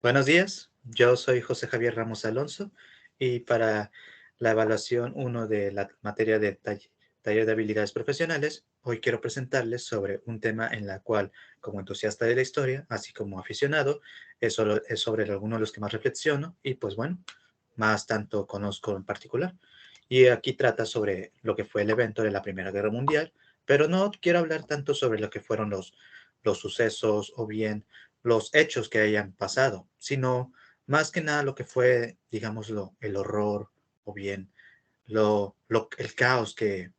Buenos días, yo soy José Javier Ramos Alonso y para la evaluación 1 de la materia de taller de habilidades profesionales, hoy quiero presentarles sobre un tema en la cual, como entusiasta de la historia, así como aficionado, es sobre algunos de los que más reflexiono y pues bueno, más tanto conozco en particular. Y aquí trata sobre lo que fue el evento de la Primera Guerra Mundial, pero no quiero hablar tanto sobre lo que fueron los sucesos o bien los hechos que hayan pasado, sino más que nada lo que fue, digámoslo, el horror o bien el caos que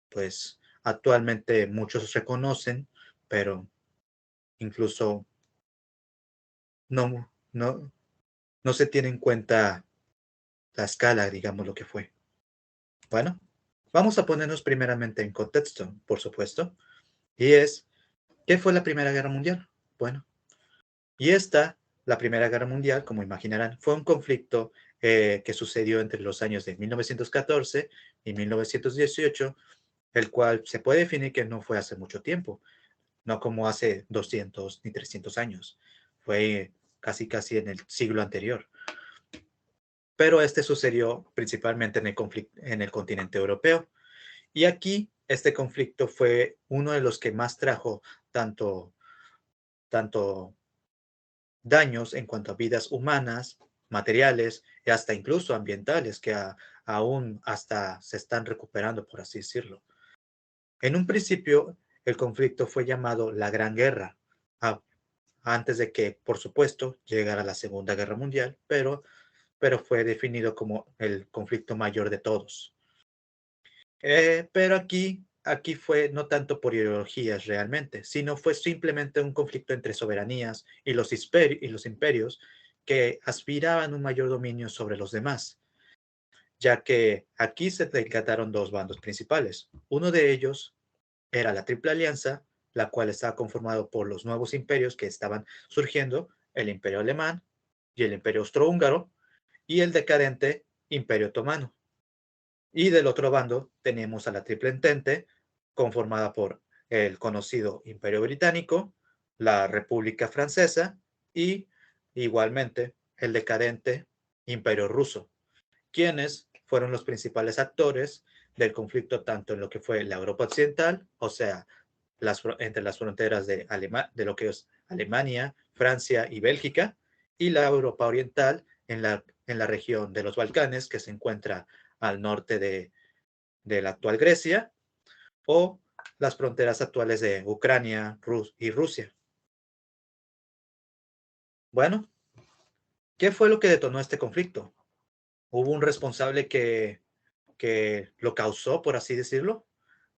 pues actualmente muchos reconocen, pero incluso no, no se tiene en cuenta la escala, digamos, lo que fue. Bueno, vamos a ponernos primeramente en contexto, por supuesto, y es, ¿qué fue la Primera Guerra Mundial? Bueno, y la Primera Guerra Mundial, como imaginarán, fue un conflicto que sucedió entre los años de 1914 y 1918, el cual se puede definir que no fue hace mucho tiempo, no como hace 200 ni 300 años, fue casi en el siglo anterior. Pero este sucedió principalmente en el continente europeo. Y aquí este conflicto fue uno de los que más trajo tanto daños en cuanto a vidas humanas, materiales y hasta incluso ambientales que aún hasta se están recuperando, por así decirlo. En un principio, el conflicto fue llamado la Gran Guerra, a- antes de que, por supuesto, llegara la Segunda Guerra Mundial, pero fue definido como el conflicto mayor de todos. Pero aquí fue no tanto por ideologías realmente, sino fue simplemente un conflicto entre soberanías y los imperios que aspiraban un mayor dominio sobre los demás, ya que aquí se decataron dos bandos principales. Uno de ellos era la Triple Alianza, la cual estaba conformado por los nuevos imperios que estaban surgiendo, el Imperio Alemán y el Imperio Austrohúngaro, y el decadente Imperio Otomano. Y del otro bando tenemos a la Triple Entente, conformada por el conocido Imperio Británico, la República Francesa y igualmente el decadente Imperio Ruso, quienes fueron los principales actores del conflicto tanto en lo que fue la Europa Occidental, o sea, entre las fronteras de lo que es Alemania, Francia y Bélgica, y la Europa Oriental en la región de los Balcanes, que se encuentra al norte de la actual Grecia, o las fronteras actuales de Ucrania y Rusia. Bueno, ¿qué fue lo que detonó este conflicto? ¿Hubo un responsable que lo causó, por así decirlo?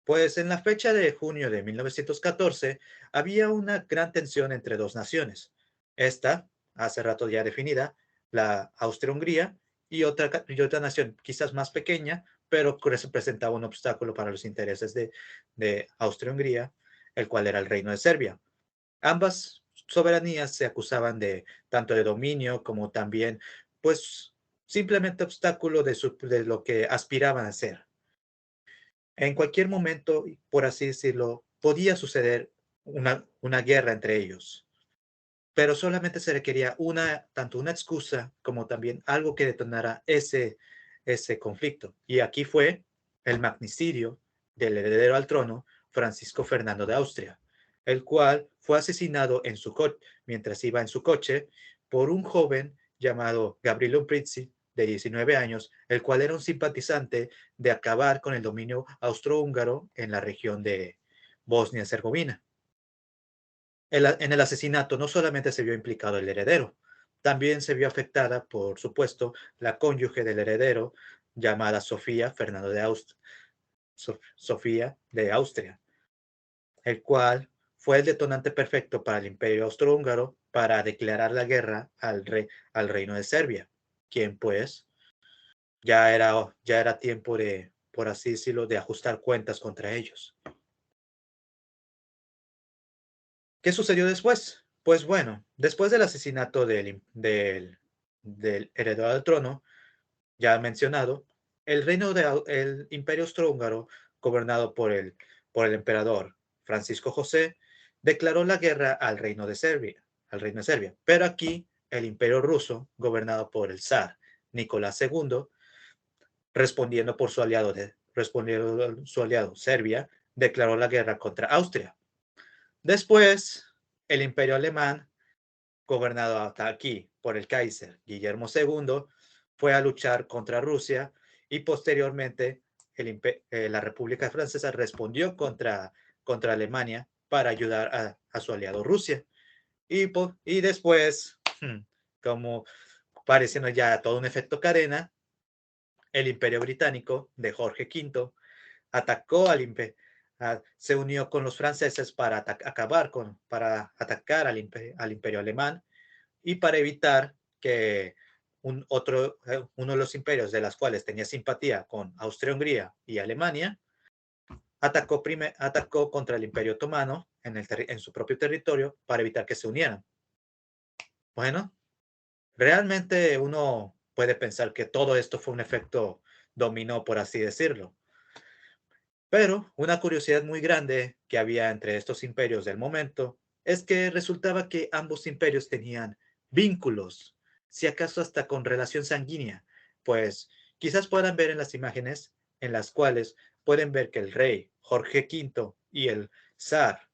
Pues en la fecha de junio de 1914 había una gran tensión entre dos naciones. Esta, hace rato ya definida, la Austria-Hungría, y otra nación quizás más pequeña, pero que representaba un obstáculo para los intereses de Austria-Hungría, el cual era el Reino de Serbia. Ambas soberanías se acusaban de tanto de dominio como también, pues, simplemente obstáculo de lo que aspiraban a ser. En cualquier momento, por así decirlo, podía suceder una guerra entre ellos, pero solamente se requería tanto una excusa como también algo que detonara ese conflicto. Y aquí fue el magnicidio del heredero al trono, Francisco Fernando de Austria, el cual fue asesinado mientras iba en su coche por un joven llamado Gabriel Princi, de 19 años, el cual era un simpatizante de acabar con el dominio austrohúngaro en la región de Bosnia-Herzegovina. En el asesinato no solamente se vio implicado el heredero, también se vio afectada, por supuesto, la cónyuge del heredero, llamada Sofía de Austria, el cual fue el detonante perfecto para el imperio austrohúngaro para declarar la guerra al reino de Serbia, quien pues ya era tiempo de, por así decirlo, de ajustar cuentas contra ellos. ¿Qué sucedió después? Pues bueno, después del asesinato del heredero al trono, ya mencionado, el imperio austrohúngaro, gobernado por el emperador Francisco José, declaró la guerra al reino de Serbia. Pero aquí el Imperio Ruso, gobernado por el zar Nicolás II, respondiendo su aliado Serbia, declaró la guerra contra Austria. Después, el Imperio Alemán, gobernado hasta aquí por el Kaiser Guillermo II, fue a luchar contra Rusia y posteriormente la República Francesa respondió contra Alemania para ayudar a su aliado Rusia. Y después, como pareciendo ya todo un efecto cadena, el Imperio Británico de Jorge V atacó se unió con los franceses para atacar al Imperio Alemán y para evitar que uno de los imperios de los cuales tenía simpatía con Austria-Hungría y Alemania, atacó contra el Imperio Otomano en su propio territorio para evitar que se unieran. Bueno, realmente uno puede pensar que todo esto fue un efecto dominó, por así decirlo. Pero una curiosidad muy grande que había entre estos imperios del momento es que resultaba que ambos imperios tenían vínculos, si acaso hasta con relación sanguínea, pues quizás puedan ver en las imágenes en las cuales pueden ver que el rey Jorge V y el zar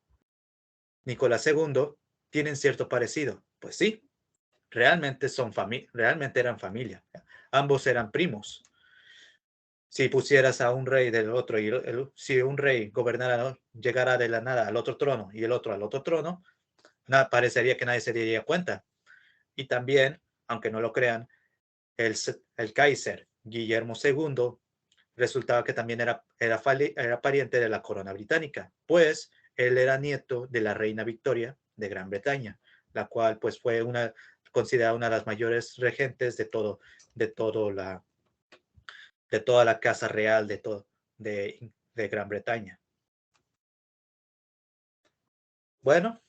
Nicolás II tienen cierto parecido. Pues sí, realmente eran familia. Ambos eran primos. Si pusieras a un rey del otro y si un rey gobernara, ¿no?, llegara de la nada al otro trono y el otro al otro trono, parecería que nadie se daría cuenta. Y también, aunque no lo crean, el Kaiser Guillermo II resultaba que también era pariente de la corona británica, pues él era nieto de la reina Victoria de Gran Bretaña, la cual pues fue considerada una de las mayores regentes de todo la de toda la casa real de Gran Bretaña. Bueno,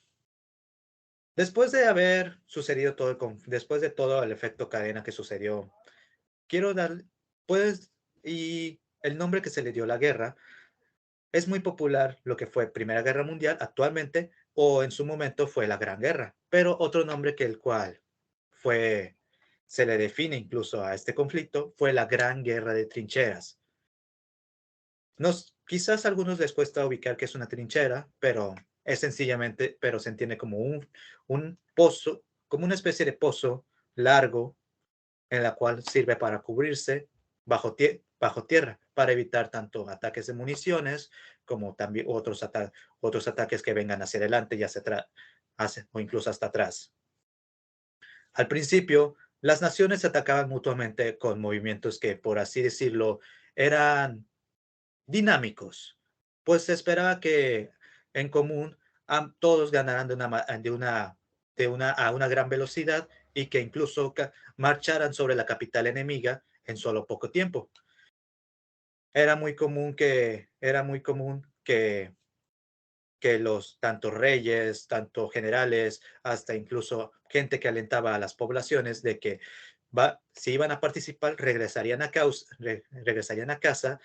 después de haber sucedido después de todo el efecto cadena que sucedió, quiero dar, pues, y el nombre que se le dio a la guerra es muy popular, lo que fue Primera Guerra Mundial actualmente, o en su momento fue la Gran Guerra, pero otro nombre que el cual fue, se le define incluso a este conflicto, fue la Gran Guerra de Trincheras. Quizás a algunos les cuesta ubicar que es una trinchera, pero es sencillamente, pero se entiende como un pozo, como una especie de pozo largo en la cual sirve para cubrirse bajo tierra, para evitar tanto ataques de municiones como también otros ataques que vengan hacia adelante y o incluso hasta atrás. Al principio, las naciones se atacaban mutuamente con movimientos que, por así decirlo, eran dinámicos, pues se esperaba que en común todos ganaran a una gran velocidad y que incluso marcharan sobre la capital enemiga en solo poco tiempo. Era muy común que los tanto reyes, tanto generales, hasta incluso gente que alentaba a las poblaciones de que si iban a participar, regresarían a casa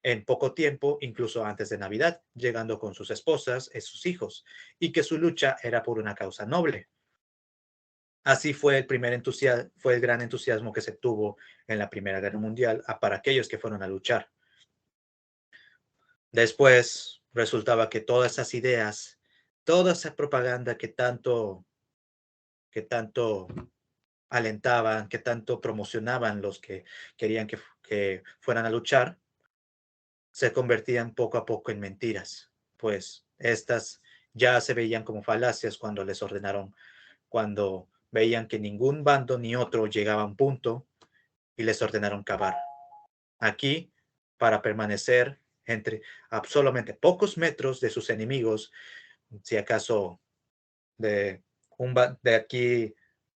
en poco tiempo, incluso antes de Navidad, llegando con sus esposas y sus hijos, y que su lucha era por una causa noble. Así fue el gran entusiasmo que se tuvo en la Primera Guerra Mundial para aquellos que fueron a luchar. Después resultaba que todas esas ideas, toda esa propaganda que tanto alentaban, que tanto promocionaban los que querían que fueran a luchar, se convertían poco a poco en mentiras, pues estas ya se veían como falacias cuando veían que ningún bando ni otro llegaba a un punto y les ordenaron cavar. Aquí, para permanecer a solamente pocos metros de sus enemigos, si acaso de aquí,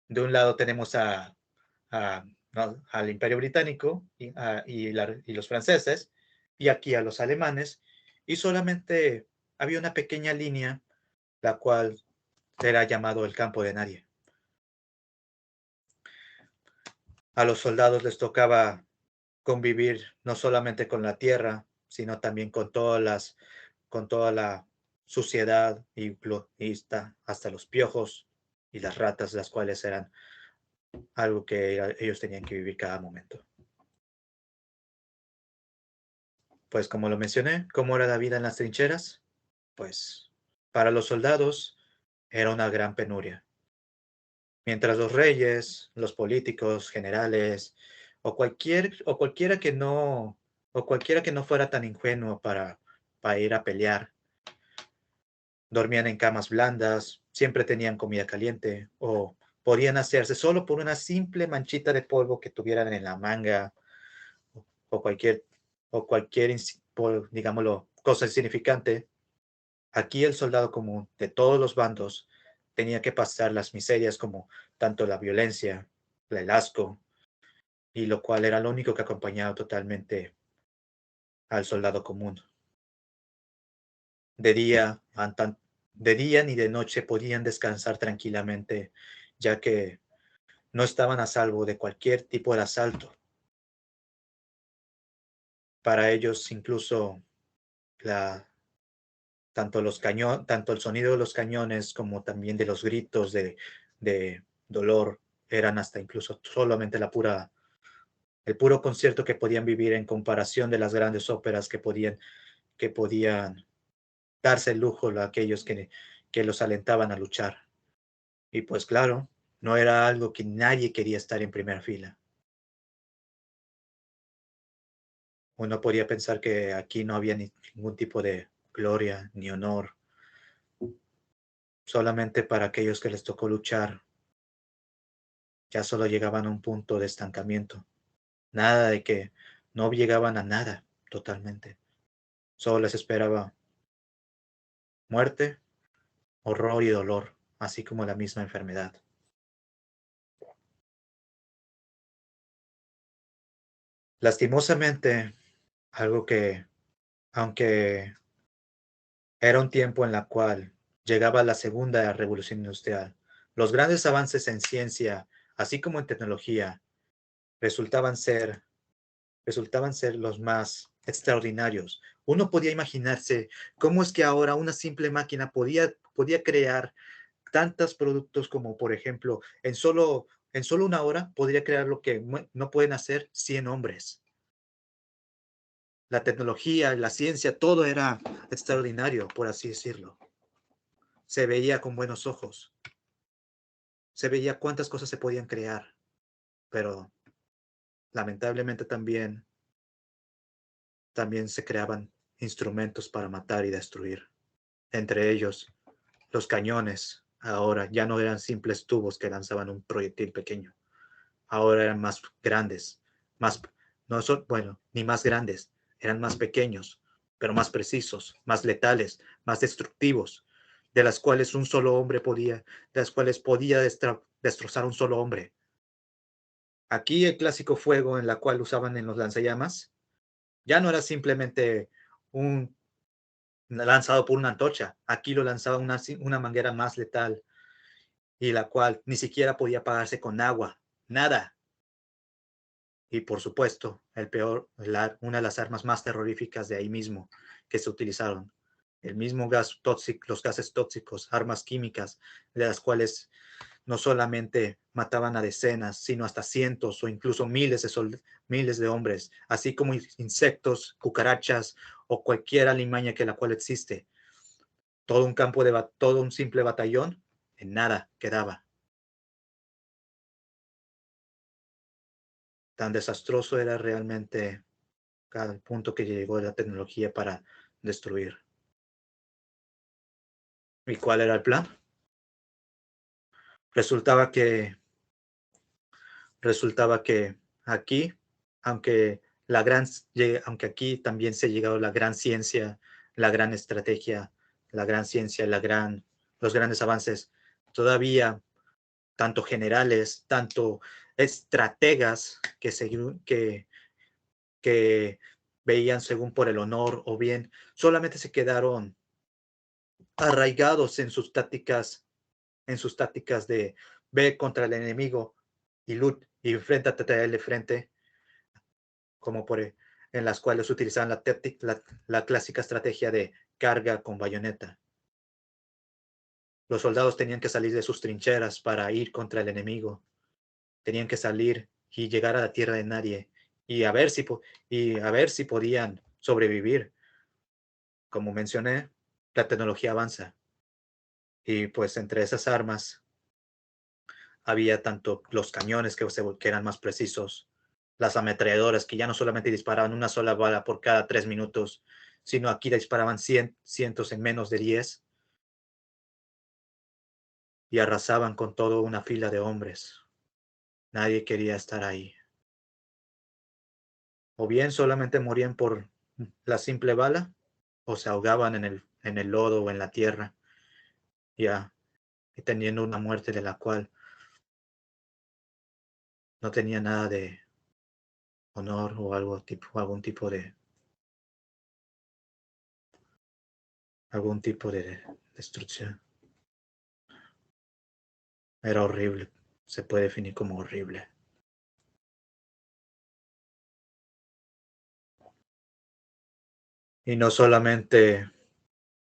de un lado tenemos ¿no?, al Imperio Británico y los franceses, y aquí a los alemanes, y solamente había una pequeña línea, la cual era llamado el campo de nadie. A los soldados les tocaba convivir no solamente con la tierra, sino también con toda la suciedad y hasta los piojos y las ratas, las cuales eran algo que ellos tenían que vivir cada momento. Pues como lo mencioné, ¿cómo era la vida en las trincheras? Pues para los soldados era una gran penuria. Mientras los reyes, los políticos, generales o cualquiera que no fuera tan ingenuo para ir a pelear, dormían en camas blandas, siempre tenían comida caliente o podían hacerse solo por una simple manchita de polvo que tuvieran en la manga o cualquier, digámoslo, cosa insignificante. Aquí el soldado común de todos los bandos tenía que pasar las miserias como tanto la violencia, el asco, y lo cual era lo único que acompañaba totalmente al soldado común. De día, de día ni de noche podían descansar tranquilamente, ya que no estaban a salvo de cualquier tipo de asalto. Para ellos, incluso la, tanto el sonido de los cañones como también de los gritos de dolor eran hasta incluso solamente el puro concierto que podían vivir en comparación de las grandes óperas que podían darse el lujo a aquellos que los alentaban a luchar. Y pues claro, no era algo que nadie quería estar en primera fila. Uno podría pensar que aquí no había ningún tipo de gloria ni honor, solamente para aquellos que les tocó luchar, ya solo llegaban a un punto de estancamiento. Nada de que no llegaban a nada totalmente. Solo les esperaba muerte, horror y dolor, así como la misma enfermedad. Lastimosamente, algo que, aunque era un tiempo en la cual llegaba la segunda revolución industrial, los grandes avances en ciencia, así como en tecnología, resultaban ser, resultaban ser los más extraordinarios. Uno podía imaginarse cómo es que ahora una simple máquina podía crear tantos productos como, por ejemplo, en solo una hora podría crear lo que no pueden hacer 100 hombres. La tecnología, la ciencia, todo era extraordinario, por así decirlo. Se veía con buenos ojos, se veía cuántas cosas se podían crear, pero lamentablemente también se creaban instrumentos para matar y destruir. Entre ellos, los cañones ahora ya no eran simples tubos que lanzaban un proyectil pequeño, ahora eran más grandes, más, no son, bueno, ni más grandes, eran más pequeños, pero más precisos, más letales, más destructivos, de las cuales un solo hombre podía, de las cuales podía destrozar un solo hombre. Aquí el clásico fuego en la cual usaban en los lanzallamas ya no era simplemente un lanzado por una antorcha, aquí lo lanzaba una manguera más letal y la cual ni siquiera podía apagarse con agua, nada. Y por supuesto, una de las armas más terroríficas de ahí mismo que se utilizaron, el mismo gas tóxico, los gases tóxicos, armas químicas, de las cuales no solamente mataban a decenas, sino hasta cientos o incluso miles de hombres, así como insectos, cucarachas o cualquier alimaña que la cual existe. Todo un simple batallón, en nada quedaba. Tan desastroso era realmente cada punto que llegó la tecnología para destruir. ¿Y cuál era el plan? Resultaba que, resultaba que aquí, aunque, aunque aquí también se ha llegado la gran ciencia, la gran estrategia, la gran ciencia, los grandes avances, todavía tanto generales, tanto estrategas que veían según por el honor o bien solamente se quedaron arraigados en sus tácticas de ve contra el enemigo y enfréntate a él de frente, como en las cuales utilizaban la clásica estrategia de carga con bayoneta. Los soldados tenían que salir de sus trincheras para ir contra el enemigo, Tenían que salir y llegar a la tierra de nadie y a ver si podían sobrevivir. Como mencioné, la tecnología avanza y pues entre esas armas había tanto los cañones que eran más precisos, las ametralladoras que ya no solamente disparaban una sola bala por cada 3 minutos, sino aquí disparaban cientos en menos de 10 y arrasaban con toda una fila de hombres. Nadie quería estar ahí. O bien solamente morían por la simple bala, o se ahogaban en el lodo o en la tierra, ya teniendo una muerte de la cual no tenía nada de honor o algún tipo de destrucción. Era horrible, se puede definir como horrible. Y no solamente,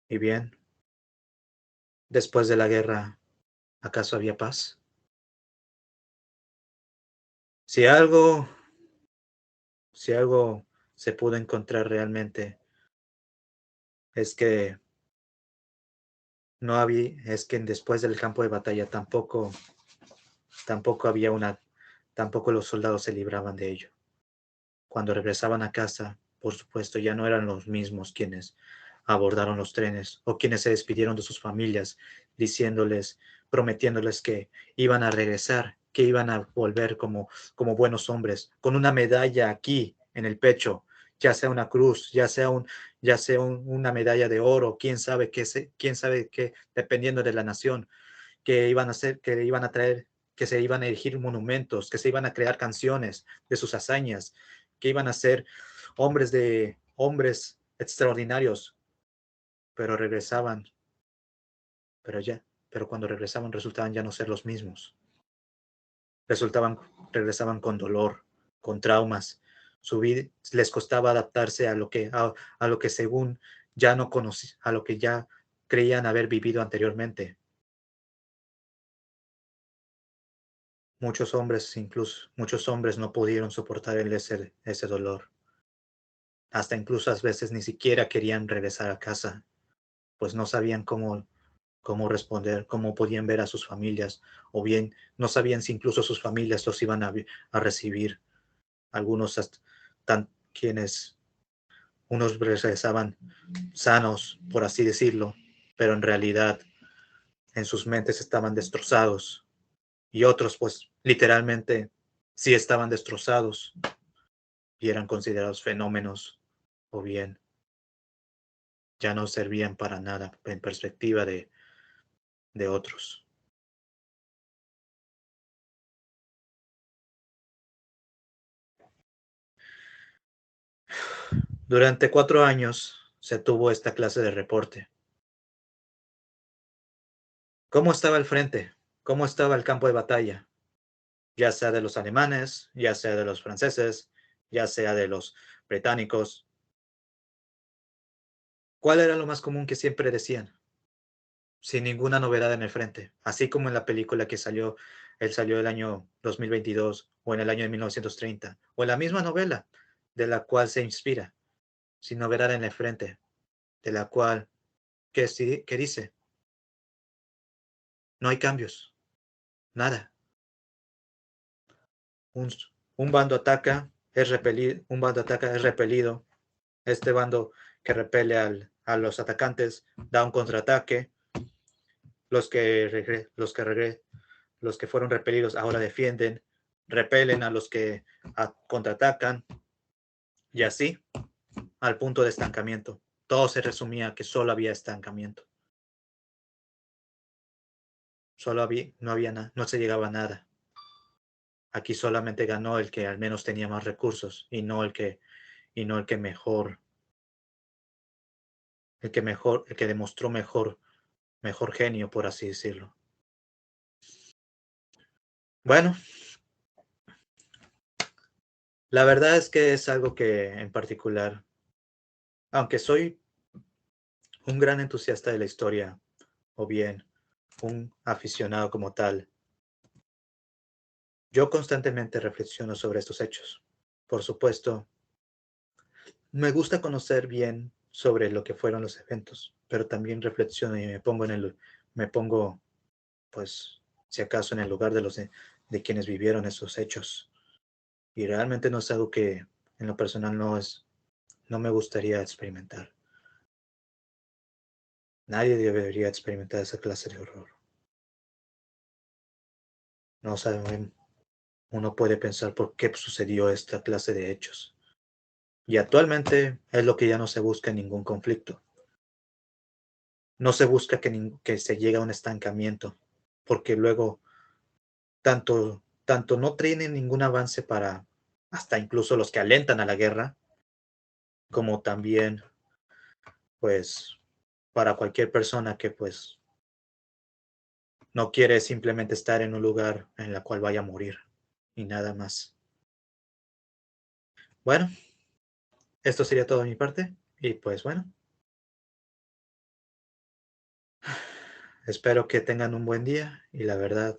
y bien, después de la guerra, ¿acaso había paz? Si algo, si algo se pudo encontrar realmente, es que es que después del campo de batalla tampoco había tampoco los soldados se libraban de ello. Cuando regresaban a casa, por supuesto, ya no eran los mismos quienes abordaron los trenes o quienes se despidieron de sus familias, diciéndoles, prometiéndoles que iban a regresar, que iban a volver como buenos hombres, con una medalla aquí en el pecho, ya sea una cruz, una medalla de oro, quién sabe qué, dependiendo de la nación, que iban a hacer, que iban a traer, que se iban a erigir monumentos, que se iban a crear canciones de sus hazañas, que iban a ser hombres extraordinarios, pero regresaban, pero cuando regresaban resultaban ya no ser los mismos. Resultaban, regresaban con dolor, con traumas. Su vida les costaba adaptarse a lo que según ya no conocían, a lo que ya creían haber vivido anteriormente. Muchos hombres no pudieron soportar ese dolor. Hasta incluso a veces ni siquiera querían regresar a casa, pues no sabían cómo responder, cómo podían ver a sus familias, o bien no sabían si incluso sus familias los iban a recibir. Algunos quienes unos regresaban sanos, por así decirlo, pero en realidad en sus mentes estaban destrozados, y otros pues literalmente sí estaban destrozados y eran considerados fenómenos, o bien ya no servían para nada en perspectiva de otros. Durante 4 años se tuvo esta clase de reporte. ¿Cómo estaba el frente? ¿Cómo estaba el campo de batalla? Ya sea de los alemanes, ya sea de los franceses, ya sea de los británicos. ¿Cuál era lo más común que siempre decían? Sin ninguna novedad en el frente, así como en la película él salió el año 2022 o en el año de 1930, o en la misma novela de la cual se inspira, sin novedad en el frente, de la cual, ¿qué dice? No hay cambios, nada. Un, un bando ataca, es repelido, este bando que repele a los atacantes da un contraataque, los que, regre, los que fueron repelidos ahora defienden, repelen a los que contraatacan, y así al punto de estancamiento. Todo se resumía que solo había estancamiento. No se llegaba a nada. Aquí solamente ganó el que al menos tenía más recursos y no el que demostró mejor genio, por así decirlo. Bueno, la verdad es que es algo que en particular, aunque soy un gran entusiasta de la historia, o bien un aficionado como tal, Yo constantemente reflexiono sobre estos hechos. Por supuesto, me gusta conocer bien sobre lo que fueron los eventos, pero también reflexiono y me pongo, pues, si acaso en el lugar de quienes vivieron esos hechos. Y realmente no es algo que en lo personal no me gustaría experimentar. Nadie debería experimentar esa clase de horror. No saben, uno puede pensar por qué sucedió esta clase de hechos. Y actualmente es lo que ya no se busca en ningún conflicto. No se busca que se llegue a un estancamiento, porque luego tanto no tienen ningún avance para hasta incluso los que alentan a la guerra, como también pues para cualquier persona que pues no quiere simplemente estar en un lugar en el cual vaya a morir y nada más. Bueno, esto sería todo de mi parte y pues bueno, espero que tengan un buen día y la verdad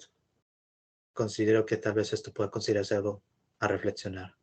considero que tal vez esto pueda considerarse algo a reflexionar.